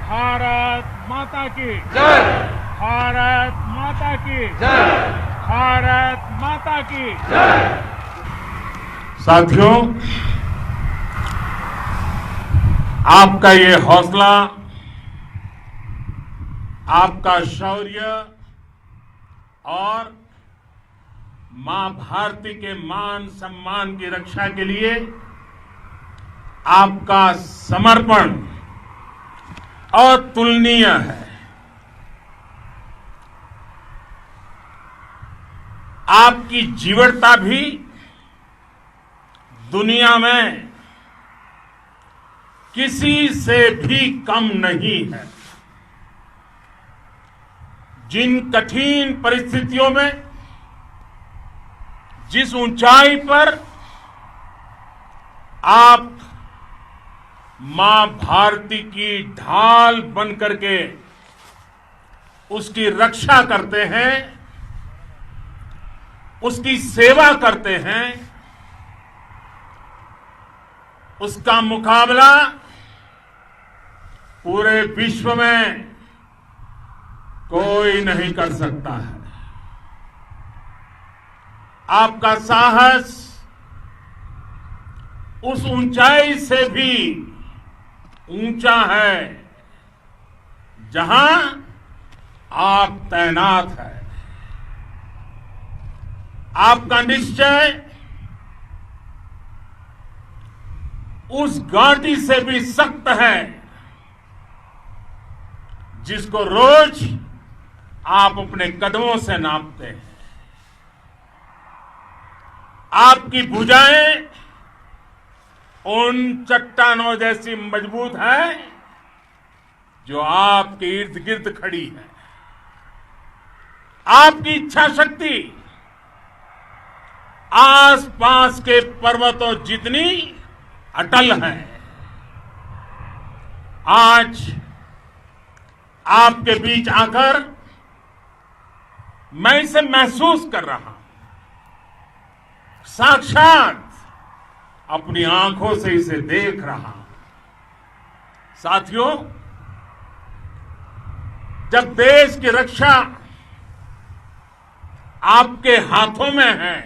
भारत माता की जय। भारत माता की जय। भारत माता की जय। साथियों, आपका ये हौसला, आपका शौर्य और मां भारती के मान सम्मान की रक्षा के लिए आपका समर्पण अतुलनीय है। आपकी जीवटता भी दुनिया में किसी से भी कम नहीं है। जिन कठिन परिस्थितियों में, जिस ऊंचाई पर आप मां भारती की ढाल बनकर के उसकी रक्षा करते हैं, उसकी सेवा करते हैं, उसका मुकाबला पूरे विश्व में कोई नहीं कर सकता है। आपका साहस उस ऊंचाई से भी ऊंचा है जहां आप तैनात हैं। आपका निश्चय उस घाटी से भी सख्त है जिसको रोज आप अपने कदमों से नापते हैं। आपकी भुजाएं उन चट्टानों जैसी मजबूत है जो आपके इर्द गिर्द खड़ी है। आपकी इच्छा शक्ति आसपास के पर्वतों जितनी अटल है। आज आपके बीच आकर मैं इसे महसूस कर रहा हूं, साक्षात अपनी आंखों से इसे देख रहा हूं। साथियों, जब देश की रक्षा आपके हाथों में है,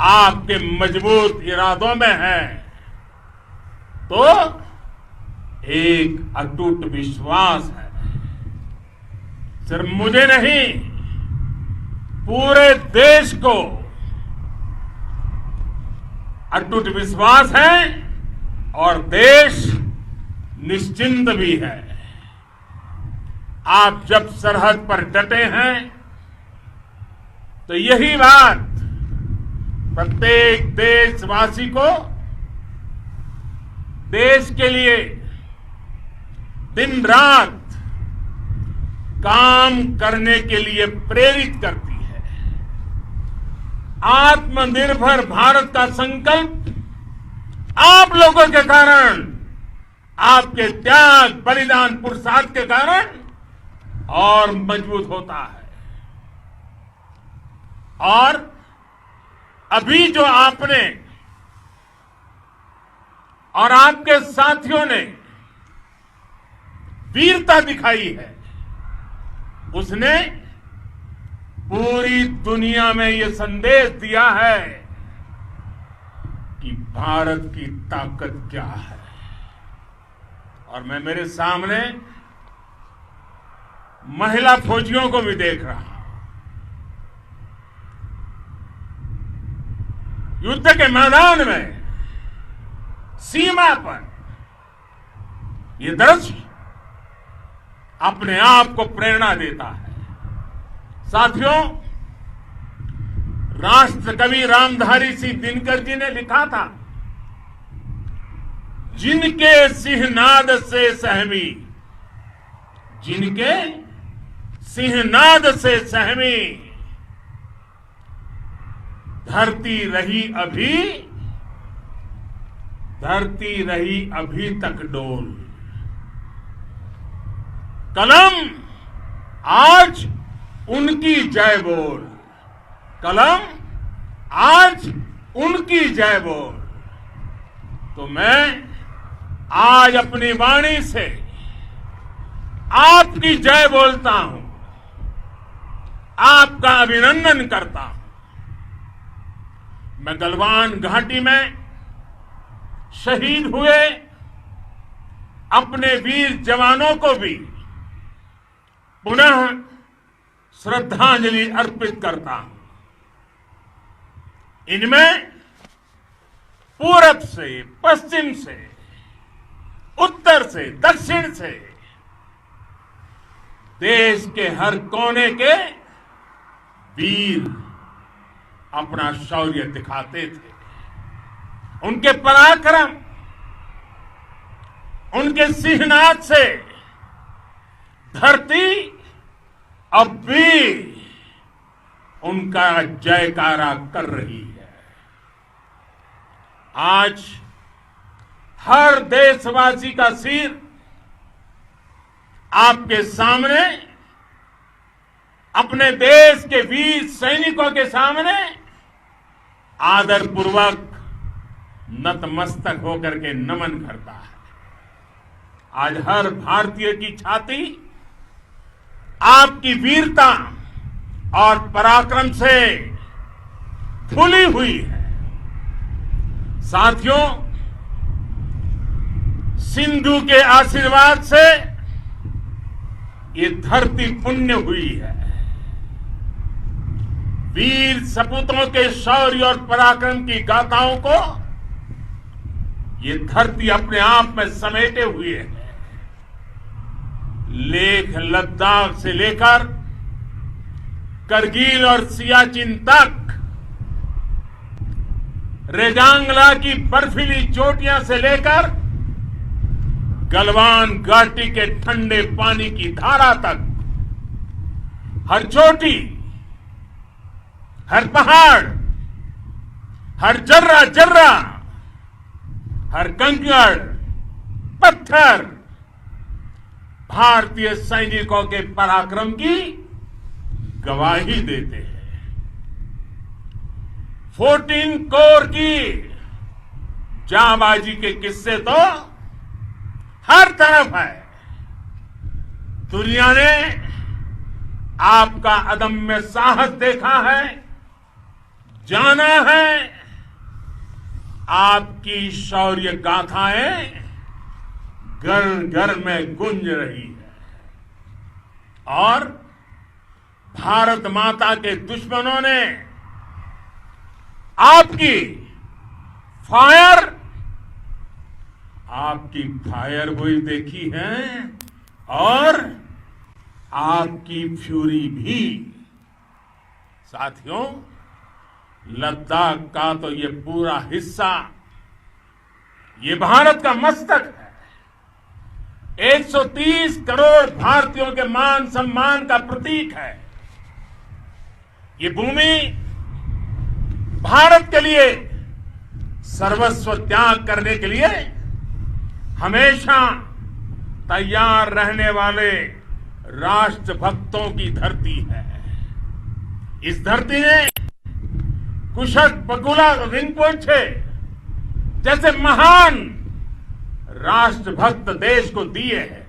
आपके मजबूत इरादों में है, तो एक अटूट विश्वास है। सिर्फ मुझे नहीं, पूरे देश को अटूट विश्वास है और देश निश्चिंत भी है। आप जब सरहद पर डटे हैं तो यही बात प्रत्येक देशवासी को देश के लिए दिन रात काम करने के लिए प्रेरित करती है। आत्मनिर्भर भारत का संकल्प आप लोगों के कारण, आपके त्याग बलिदान पुरुषार्थ के कारण और मजबूत होता है। और अभी जो आपने और आपके साथियों ने वीरता दिखाई है, उसने पूरी दुनिया में यह संदेश दिया है कि भारत की ताकत क्या है। और मैं मेरे सामने महिला फौजियों को भी देख रहा हूं। युद्ध के मैदान में, सीमा पर यह दृश्य अपने आप को प्रेरणा देता है। साथियों, राष्ट्र कवि रामधारी सिंह दिनकर जी ने लिखा था, जिनके सिंहनाद से सहमी, जिनके सिंहनाद से सहमी धरती रही अभी तक डोल। कलम आज उनकी जय बोल, कलम आज उनकी जय बोल। तो मैं आज अपनी वाणी से आपकी जय बोलता हूं, आपका अभिनंदन करता हूं। मैं गलवान घाटी में शहीद हुए अपने वीर जवानों को भी पुनः श्रद्धांजलि अर्पित करता हूं। इनमें पूरब से, पश्चिम से, उत्तर से, दक्षिण से देश के हर कोने के वीर अपना शौर्य दिखाते थे। उनके पराक्रम, उनके सिंहनाद से धरती अब भी उनका जयकारा कर रही है। आज हर देशवासी का सिर आपके सामने, अपने देश के वीर सैनिकों के सामने आदरपूर्वक नतमस्तक होकर के नमन करता है। आज हर भारतीय की छाती आपकी वीरता और पराक्रम से फूली हुई है। साथियों, सिंधु के आशीर्वाद से ये धरती पुण्य हुई है। वीर सपूतों के शौर्य और पराक्रम की गाथाओं को ये धरती अपने आप में समेटे हुए है। लेह लद्दाख से लेकर करगिल और सियाचिन तक, रेजांगला की बर्फीली चोटियां से लेकर गलवान घाटी के ठंडे पानी की धारा तक, हर चोटी, हर पहाड़, हर जर्रा जर्रा, हर कंकड़ पत्थर भारतीय सैनिकों के पराक्रम की गवाही देते हैं। 14 कोर की जांबाजी के किस्से तो हर तरफ है। दुनिया ने आपका अदम्य साहस देखा है, जाना है। आपकी शौर्य गाथाएं घर घर में गूंज रही है और भारत माता के दुश्मनों ने आपकी फायर हुई देखी है और आपकी फ्यूरी भी। साथियों, लद्दाख का तो ये पूरा हिस्सा ये भारत का मस्तक है। 130 करोड़ भारतीयों के मान सम्मान का प्रतीक है। ये भूमि भारत के लिए सर्वस्व त्याग करने के लिए हमेशा तैयार रहने वाले राष्ट्रभक्तों की धरती है। इस धरती ने कुशक बकुला रिंपोचे जैसे महान राष्ट्रभक्त देश को दिए हैं।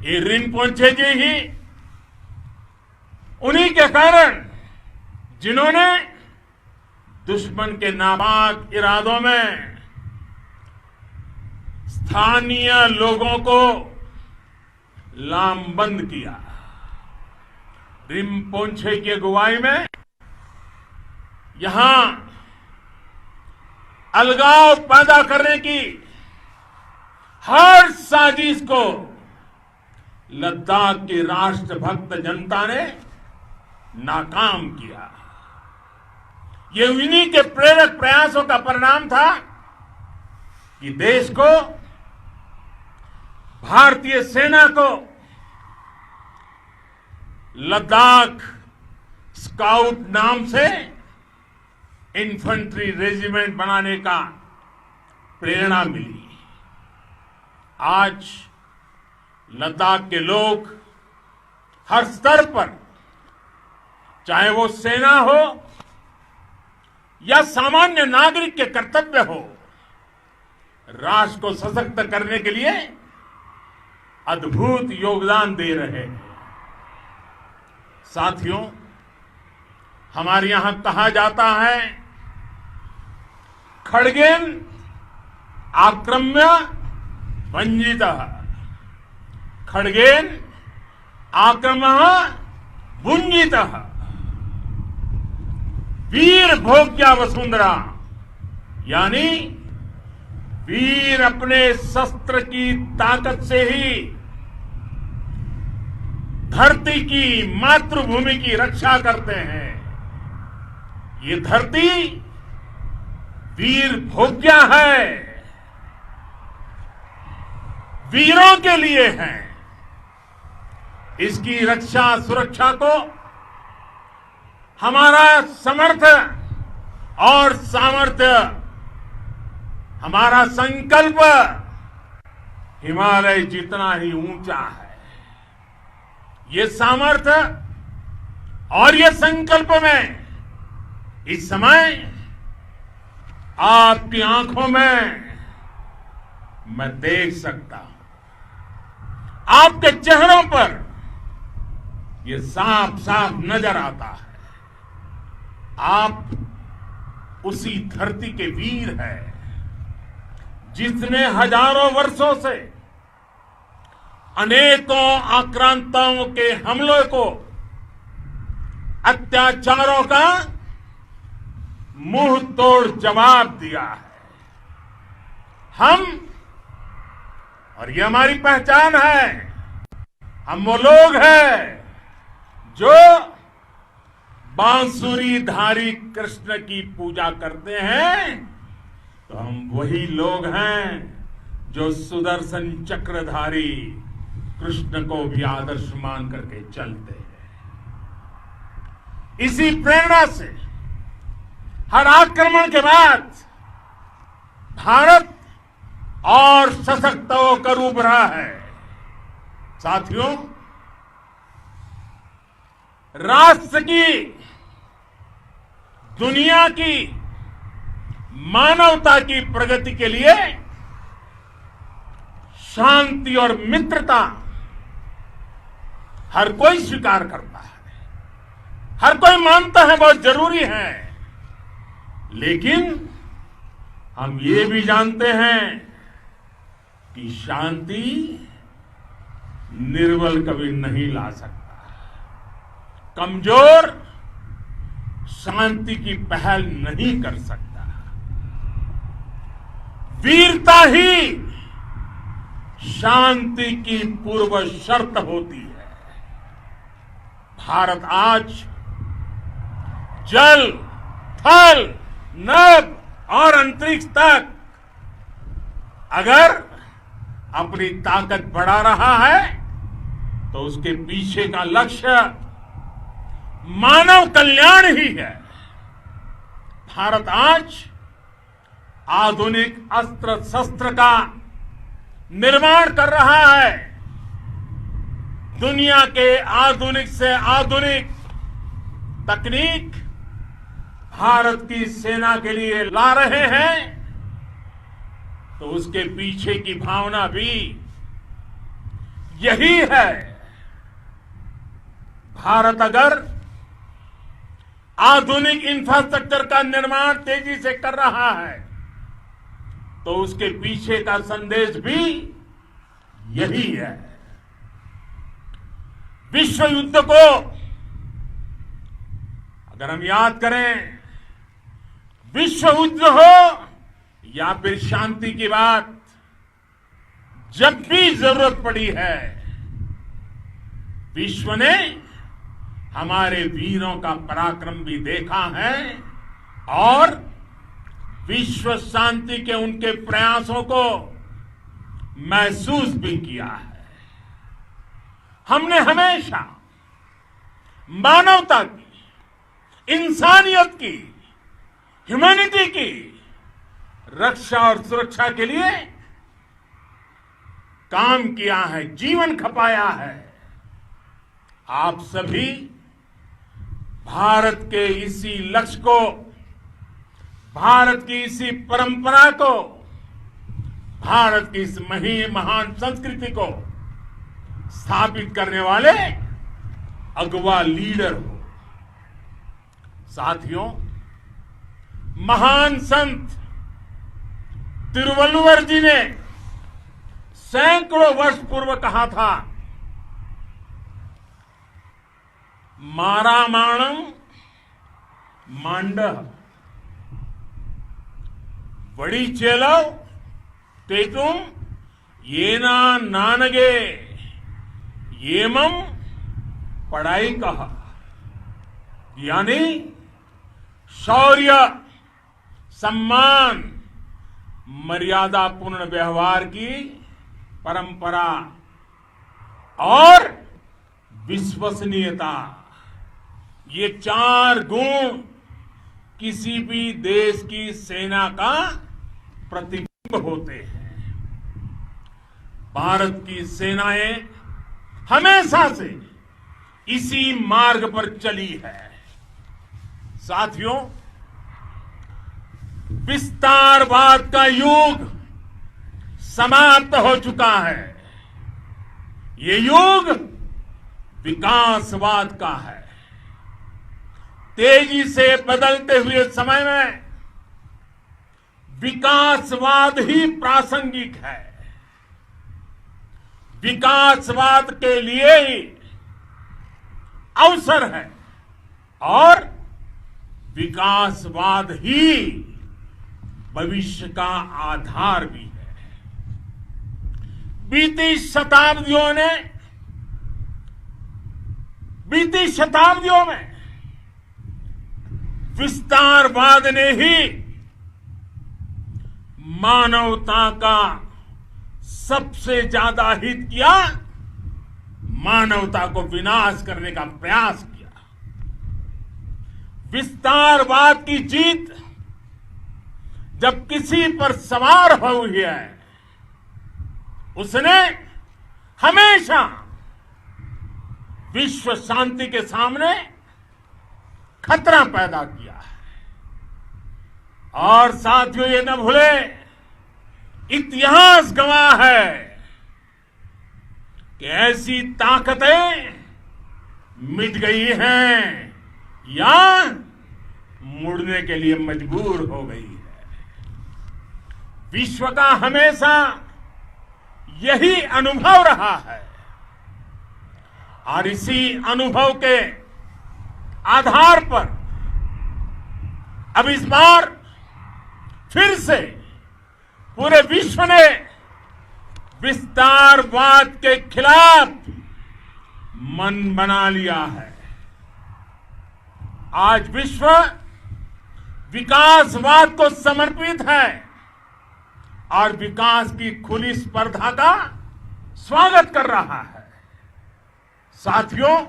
ये रिंपोचे जी ही उन्हीं के कारण जिन्होंने दुश्मन के नापाक इरादों में स्थानीय लोगों को लामबंद किया। रिंपोचे की अगुवाई में यहां अलगाव पैदा करने की हर साजिश को लद्दाख की राष्ट्रभक्त जनता ने नाकाम किया। ये उन्हीं के प्रेरक प्रयासों का परिणाम था कि देश को, भारतीय सेना को लद्दाख स्काउट नाम से इन्फेंट्री रेजिमेंट बनाने का प्रेरणा मिली। आज लद्दाख के लोग हर स्तर पर, चाहे वो सेना हो या सामान्य नागरिक के कर्तव्य हो, राष्ट्र को सशक्त करने के लिए अद्भुत योगदान दे रहे हैं। साथियों, हमारे यहां कहा जाता है, खड्गेन आक्रम्य भंजितः, खड्गेन आक्रम्य भुंजितः, वीर भोग्या वसुंधरा, यानी वीर अपने शस्त्र की ताकत से ही धरती की, मातृभूमि की रक्षा करते हैं। ये धरती वीर भोग्या है, वीरों के लिए है। इसकी रक्षा सुरक्षा को हमारा समर्थ और सामर्थ्य, हमारा संकल्प हिमालय जितना ही ऊंचा है। ये सामर्थ्य और ये संकल्प में इस समय आपकी आंखों में मैं देख सकता हूं, आपके चेहरों पर ये साफ साफ नजर आता है। आप उसी धरती के वीर हैं जिसने हजारों वर्षों से अनेकों आक्रांताओं के हमलों को, अत्याचारों का मुंह तोड़ जवाब दिया है। हम, और ये हमारी पहचान है, हम वो लोग हैं जो बांसुरीधारी कृष्ण की पूजा करते हैं, तो हम वही लोग हैं जो सुदर्शन चक्रधारी कृष्ण को भी आदर्श मान करके चलते हैं। इसी प्रेरणा से हर आक्रमण के बाद भारत और सशक्त होकर उभरा है। साथियों, राष्ट्र की, दुनिया की, मानवता की प्रगति के लिए शांति और मित्रता हर कोई स्वीकार करता है, हर कोई मानता है बहुत जरूरी है। लेकिन हम ये भी जानते हैं कि शांति निर्बल कभी नहीं ला सकता। कमजोर शांति की पहल नहीं कर सकता। वीरता ही शांति की पूर्व शर्त होती है। भारत आज जल, थल, नभ और अंतरिक्ष तक अगर अपनी ताकत बढ़ा रहा है तो उसके पीछे का लक्ष्य मानव कल्याण ही है। भारत आज आधुनिक अस्त्र शस्त्र का निर्माण कर रहा है। दुनिया के आधुनिक से आधुनिक तकनीक भारत की सेना के लिए ला रहे हैं, तो उसके पीछे की भावना भी यही है। भारत अगर आधुनिक इंफ्रास्ट्रक्चर का निर्माण तेजी से कर रहा है तो उसके पीछे का संदेश भी यही है। विश्व युद्ध को अगर हम याद करें, विश्व युद्ध हो या फिर शांति की बात, जब भी जरूरत पड़ी है, विश्व ने हमारे वीरों का पराक्रम भी देखा है और विश्व शांति के उनके प्रयासों को महसूस भी किया है। हमने हमेशा मानवता की, इंसानियत की, ह्यूमैनिटी की रक्षा और सुरक्षा के लिए काम किया है, जीवन खपाया है। आप सभी भारत के इसी लक्ष्य को, भारत की इसी परंपरा को, भारत की इस महान संस्कृति को स्थापित करने वाले अगवा लीडर हो। साथियों, महान संत तिरुवल्लुवर जी ने सैकड़ों वर्ष पूर्व कहा था, मारामाणम मांडह वड़ी चेलव तेतुम येना नानगे येमम पढ़ाई कहा। यानी शौर्य, सम्मान, मर्यादापूर्ण व्यवहार की परंपरा और विश्वसनीयता, ये 4 गुण किसी भी देश की सेना का प्रतिबिंब होते हैं। भारत की सेनाएं हमेशा से इसी मार्ग पर चली है। साथियों, विस्तारवाद का युग समाप्त हो चुका है। ये युग विकासवाद का है। तेजी से बदलते हुए समय में विकासवाद ही प्रासंगिक है। विकासवाद के लिए ही अवसर है और विकासवाद ही भविष्य का आधार भी है। बीती शताब्दियों में विस्तारवाद ने ही मानवता का सबसे ज्यादा हित किया, मानवता को विनाश करने का प्रयास किया। विस्तारवाद की जीत जब किसी पर सवार हुई है, उसने हमेशा विश्व शांति के सामने खतरा पैदा किया है। और साथियों, ये न भूले, इतिहास गवाह है कि ऐसी ताकतें मिट गई हैं या मुड़ने के लिए मजबूर हो गई है। विश्व का हमेशा यही अनुभव रहा है और इसी अनुभव के आधार पर अब इस बार फिर से पूरे विश्व ने विस्तारवाद के खिलाफ मन बना लिया है। आज विश्व विकासवाद को समर्पित है और विकास की खुली स्पर्धा का स्वागत कर रहा है। साथियों,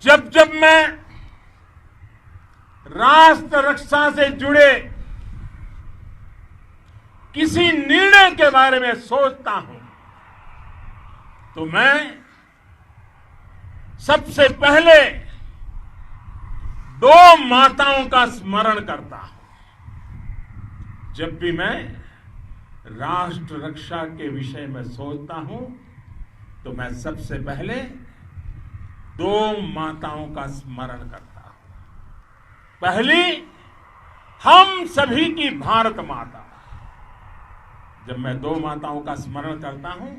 जब जब मैं राष्ट्र रक्षा से जुड़े किसी निर्णय के बारे में सोचता हूं तो मैं सबसे पहले 2 माताओं का स्मरण करता हूं। जब भी मैं राष्ट्र रक्षा के विषय में सोचता हूं तो मैं सबसे पहले 2 माताओं का स्मरण करता हूं। पहली, हम सभी की भारत माता। जब मैं 2 माताओं का स्मरण करता हूं,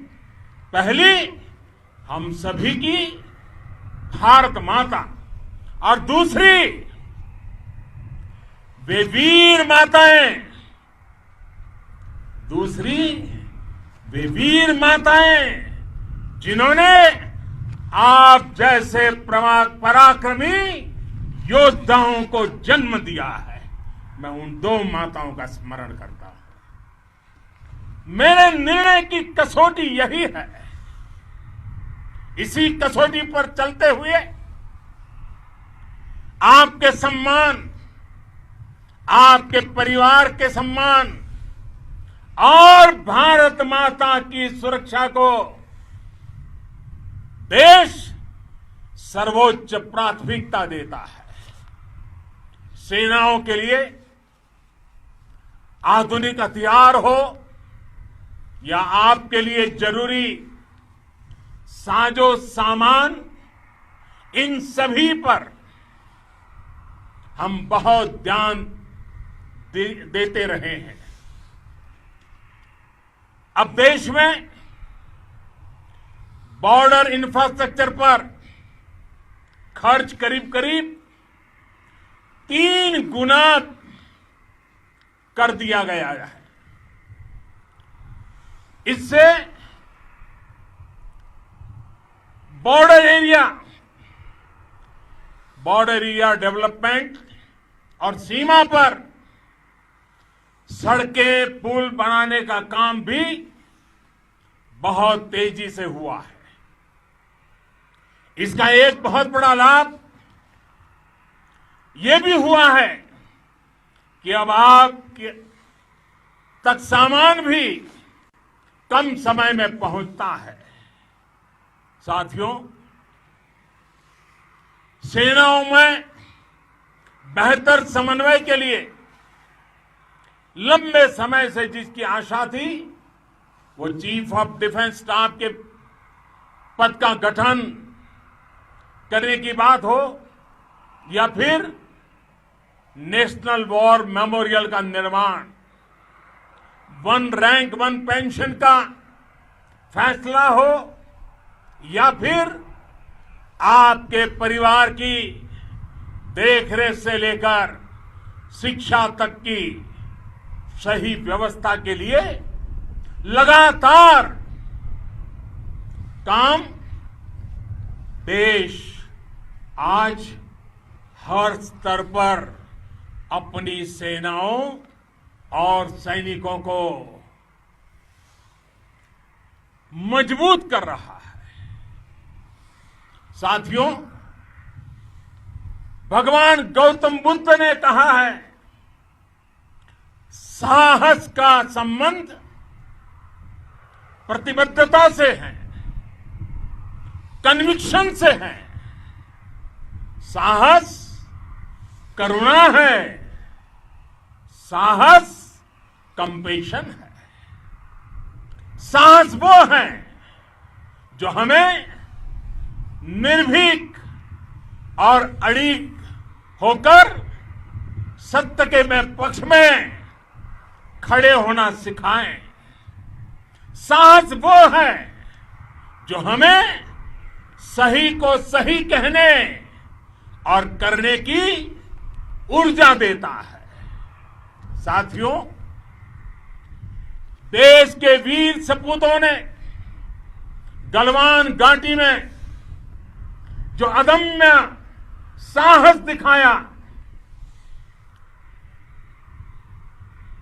पहली हम सभी की भारत माता और दूसरी वे वीर माताएं, जिन्होंने आप जैसे पराक्रमी योद्धाओं को जन्म दिया है। मैं उन 2 माताओं का स्मरण करता हूं। मेरे निर्णय की कसौटी यही है। इसी कसौटी पर चलते हुए आपके सम्मान, आपके परिवार के सम्मान और भारत माता की सुरक्षा को देश सर्वोच्च प्राथमिकता देता है। सेनाओं के लिए आधुनिक हथियार हो या आपके लिए जरूरी साजो सामान, इन सभी पर हम बहुत ध्यान देते रहे हैं। अब देश में बॉर्डर इंफ्रास्ट्रक्चर पर खर्च करीब करीब 3 गुना कर दिया गया है। इससे बॉर्डर एरिया डेवलपमेंट और सीमा पर सड़कें पुल बनाने का काम भी बहुत तेजी से हुआ है। इसका एक बहुत बड़ा लाभ यह भी हुआ है कि अब आप तक सामान भी कम समय में पहुंचता है। साथियों, सेनाओं में बेहतर समन्वय के लिए लंबे समय से जिसकी आशा थी, वो चीफ ऑफ डिफेंस स्टाफ के पद का गठन करने की बात हो या फिर नेशनल वॉर मेमोरियल का निर्माण, 1 रैंक 1 पेंशन का फैसला हो या फिर आपके परिवार की देखरेख से लेकर शिक्षा तक की सही व्यवस्था के लिए लगातार काम देश आज हर स्तर पर अपनी सेनाओं और सैनिकों को मजबूत कर रहा है। साथियों, भगवान गौतम बुद्ध ने कहा है, साहस का संबंध प्रतिबद्धता से है, कन्विक्शन से है। साहस करुणा है, साहस कंपेशन है। साहस वो है जो हमें निर्भीक और अड़िग होकर सत्य के पक्ष में खड़े होना सिखाएं। साहस वो है जो हमें सही को सही कहने और करने की ऊर्जा देता है। साथियों, देश के वीर सपूतों ने गलवान घाटी में जो अदम्य साहस दिखाया,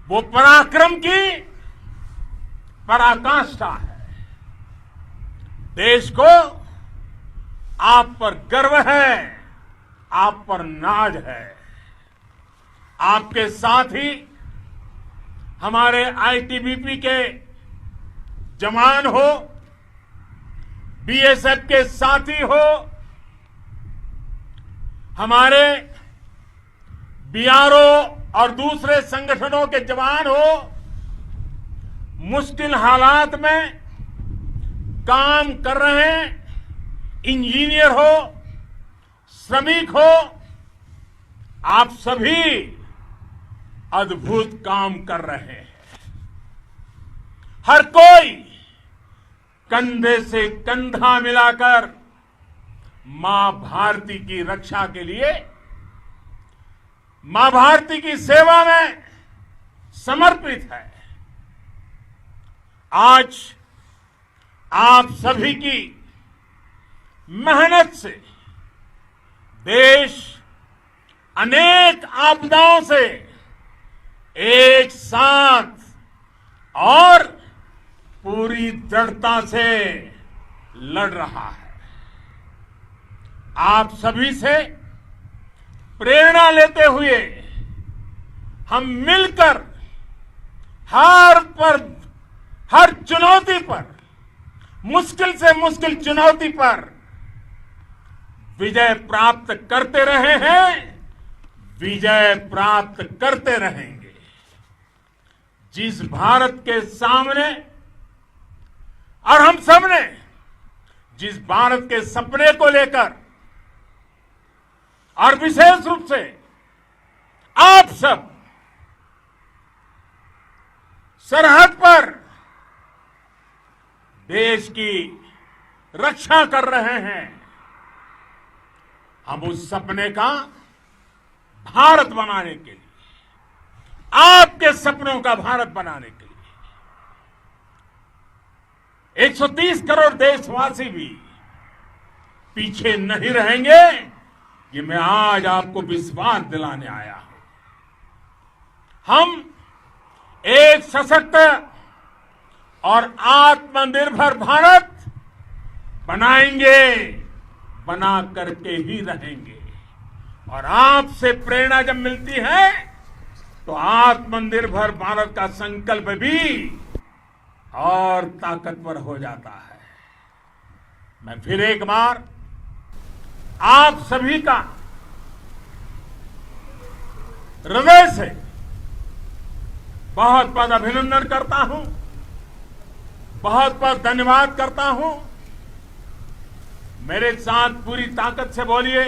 वो पराक्रम की पराकाष्ठा है। देश को आप पर गर्व है, आप पर नाज है। आपके साथ ही हमारे आईटीबीपी के जवान हो, बीएसएफ के साथी हो, हमारे बीआरओ और दूसरे संगठनों के जवान हो, मुश्किल हालात में काम कर रहे हैं, इंजीनियर हो, श्रमिक हो, आप सभी अद्भुत काम कर रहे हैं। हर कोई कंधे से कंधा मिलाकर मां भारती की रक्षा के लिए, मां भारती की सेवा में समर्पित है। आज आप सभी की मेहनत से देश अनेक आपदाओं से एक साथ और पूरी दृढ़ता से लड़ रहा है। आप सभी से प्रेरणा लेते हुए हम मिलकर हर चुनौती पर, मुश्किल से मुश्किल चुनौती पर विजय प्राप्त करते रहे हैं, विजय प्राप्त करते रहेंगे। जिस भारत के सामने और हम सबने जिस भारत के सपने को लेकर और विशेष रूप से आप सब सरहद पर देश की रक्षा कर रहे हैं, हम उस सपने का भारत बनाने के लिए, आपके सपनों का भारत बनाने के लिए 130 करोड़ देशवासी भी पीछे नहीं रहेंगे, ये मैं आज आपको विश्वास दिलाने आया हूं। हम एक सशक्त और आत्मनिर्भर भारत बनाएंगे, बना करके ही रहेंगे। और आपसे प्रेरणा जब मिलती है तो आत्मनिर्भर भारत का संकल्प भी और ताकतवर हो जाता है। मैं फिर एक बार आप सभी का हृदय से बहुत बहुत अभिनंदन करता हूं, बहुत बहुत धन्यवाद करता हूं। मेरे साथ पूरी ताकत से बोलिए,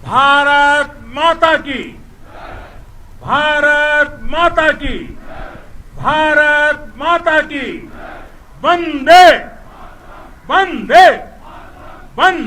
भारत माता की, भारत माता की, भारत माता की, वंदे वंदे वंदे।